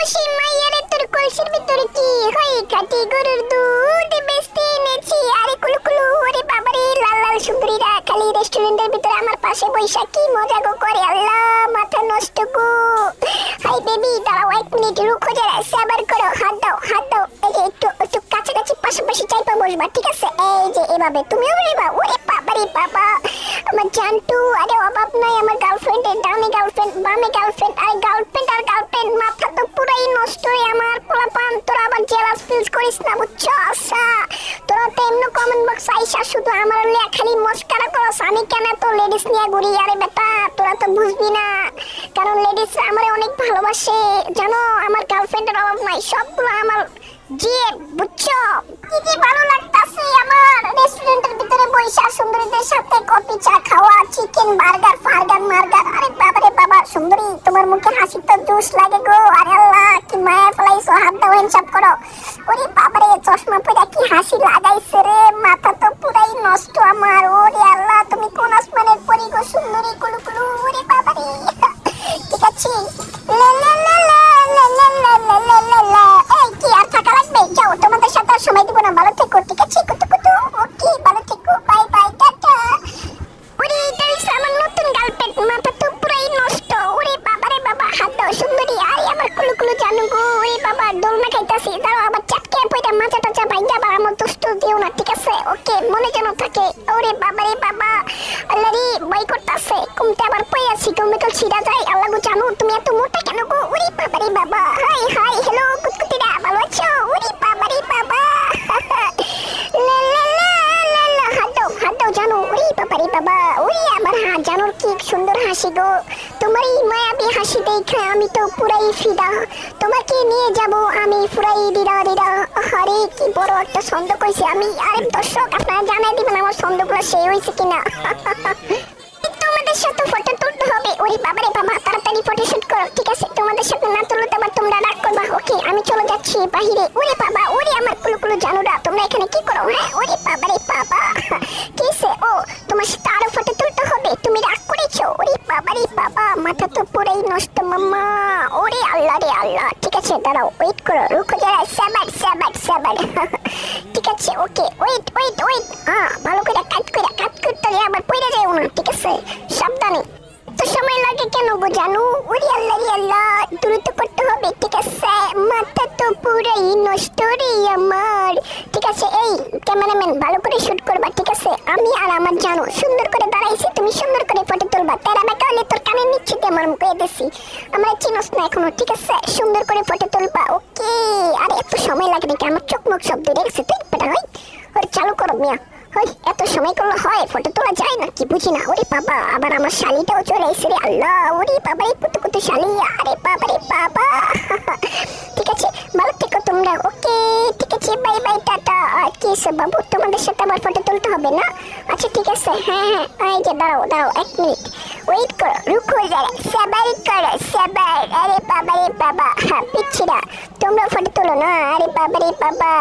খুশি মাইয়ারে তোর কলসির ভিতরে কি হয় খাঁটি গরুর দুধ বেচতে এনেছি। আরে কুলু কুলু, ওরে বাবারে, লাল লাল সুন্দরীরা খালি রেস্টুরেন্টের ভিতরে আমার পাশে বৈশা কি মজা গো করে, আল্লাহ মাথা নষ্ট গো। হাই বেবি, দাঁড়াও 1 মিনিট, রুকো যারা, সাবার করো, হাত দাও হাত দাও। এই যে একটু একটু কাছাকাছি পাশাপাশি চাইপা বসবা, ঠিক আছে? এই যে এভাবে তুমিও বসবা। ওরে বাবারে বাবা, আমার জানটু, আরে অভাব নাই আমার গার্লফ্রেন্ডের, ডানে গার্লফ্রেন্ড বামে গার্লফ্রেন্ড, আরে গার্লফ্রেন্ড আর গার্লফ্রেন্ড, মাথা তো পুরাই নষ্ট। আমার পোলাপান, তোরা আবার জেলাস ফিল করিস না, বুঝছো? আচ্ছা তোরা তো এমনি কমেন্ট বক্স আইসা শুধু আমার খালি মস্কারা করস, আমি কেন তো লেডিস নিয়ে ঘুরি। আরে বেটা তোরা তো বুঝবি না, কারণ লেডিস আমার অনেক ভালোবাসে, জানো? আমার গার্লফ্রেন্ডের অভাব নাই, সবগুলো আমার জি, বুঝছো? কি কি ভালো লাগতাছে আমার রেস্টুরেন্টের ভিতরে বইসা সুন্দরীদের সাথে কফি চা খাওয়া, চিকেন বার্গার ফার্গার মার্গার। আরে বাবারে বাবা, সুন্দরী তোমার মুখে হাসি তো জুস লাগে গো। আরে আল্লাহ কি মায়া ফলাইছো, হাত দাও, হিসাব করো। ওরে বাবারে, চশমা পরে কি হাসি লাগাইছে রে, মাথা তো পুরাই নষ্ট আমার। ওরে আল্লাহ, তুমি কোন আসমানের পরি গো সুন্দরী, কুলু কুলু। ওরে বাবারে, ঠিক আছে, লা লা লা লা লা লা লা লা লা লা। এই কি আর থাকা লাগবে? যাও, তোমাদের সাথে আর সময় দিব না, ভালো থেকো, ঠিক আছে? কুতু কুতু, ওকে, ভালো থেকো, বাই বাই, টাটা। ওরে এটা হইছে আমার নতুন গার্লফ্রেন্ড, মাথা তো পুরাই নষ্ট। ওরে বাবারে বাবা, হাত দাও সুন্দরী। আরে আমার কুলু কুলু জানু গো। ওরে বাবা, দোলনা খাইতাছি, দাঁড়াও আবার চাটকে পয়টা মাথা টাচা ভাইগা, আবার আমার দুষ্ট দিও না, ঠিক আছে? ওকে, মনে যেন থাকে। ওরে বাবারে বাবা, আল্লাহরে বই করতাছে, কুমতে আবার পই আছি, কুমে তো ছিড়া যায়। আল্লাহ গো জানু, তুমি এত মোটা কেন গো? ওরে বাবারে বাবা, হাই হাই, হ্যালো কুতকুতিরা, ভালো আছো? ওরে বাবারে বাবা, লা লা লা লা, হাত দাও জানু। ওরে বাবারে বাবা, ওরে আমার জানুর কি সুন্দর হাসি গো। তোমার এই মায়াবী হাসি দেখে আমি তো পুরাই ফিদা, তোমাকে নিয়ে যাব আমি পুরাই দিদা দিদা। আরে কি বড় একটা ছন্দ কইছি আমি। আরে দর্শক, আপনারা জানাই দিবেন আমার ছন্দগুলো সেই হয়েছে কিনা। তোমাদের সাথে ফটো তুলতে হবে। ওরে বাবারে বাবা, তাড়াতাড়ি ফটো শুট করো, ঠিক আছে? তোমাদের সাথে না তুললে তো আবার তোমরা রাগ করবা। ওকে, আমি চলে যাচ্ছি বাহিরে। ওরে বাবা, ওরে আমার কুলু কুলু জানুরা, তোমরা এখানে কি করো? হ্যাঁ, ওরে বাবারে বাবা, কিসে? ও, তোমার সাথে আরো ফটো তুলতে হবে, তুমি রাগ করেছো? ওরে বাবারে বাবা, মাথা তো পুরাই নষ্ট মাম্মা। ওরে আল্লাহ রে আল্লাহ, ঠিক আছে দাঁড়াও, ওয়েট করো, রুকো যারা, সাবার সাবার সাবার। ঠিক আছে, ওকে, ওয়েট ওয়েট ওয়েট। ভালো করে কাট করতে আবার পড়ে যায় না, ঠিক আছে? সাবধানে। তো সময় লাগে কেন গো জানু? ওরে আল্লাহ রে আল্লাহ, দ্রুত করতে হবে, ঠিক আছে? মাথা তো পুরাই নষ্ট রে আমার, ঠিক আছে? এই ক্যামেরাম্যান, ভালো করে শুট করবা, ঠিক আছে? আমি আর আমার জানু সুন্দর করে দাঁড়াইছি, তুমি সুন্দর করে ফটো তুলবা। তেরা বেটা হলে তোর কানে নিচ্ছে আমার মুখে দেছি, আমরা চিনস না এখনো, ঠিক আছে? সুন্দর করে ফটো তুলবা, ওকে? আরে এত সময় লাগে নাকি? আমার চোখ মুখ সব দূরে গেছে, তুই বেটা হয়। ওরে চালু করো মিয়া। ওই এত সময় করলে হয়? ফটো তোলা যায় না কি বুঝি না। ওরে বাবা, আবার আমার শালিটাও চলে এসে রে আল্লাহ। ওরে বাবা, এই কুতু কুতু শালি, আরে বাবা রে বাবা। ঠিক আছে, ভালো থেকো তোমরা, ওকে? ঠিক আছে, বাই বাই, টাটা। কি সব বাবু, তোমাদের সাথে আবার ফটো তুলতে হবে না? আচ্ছা ঠিক আছে, হ্যাঁ হ্যাঁ, এই যে দাঁড়াও 1 মিনিট, ওয়েট করো, রুকো যারা, সাবার করো, সাবার। আরে বাবা রে বাবা, হ্যাঁ পিচ্ছিরা, তোমরা ফটো তোলো না। আরে বাবা রে বাবা।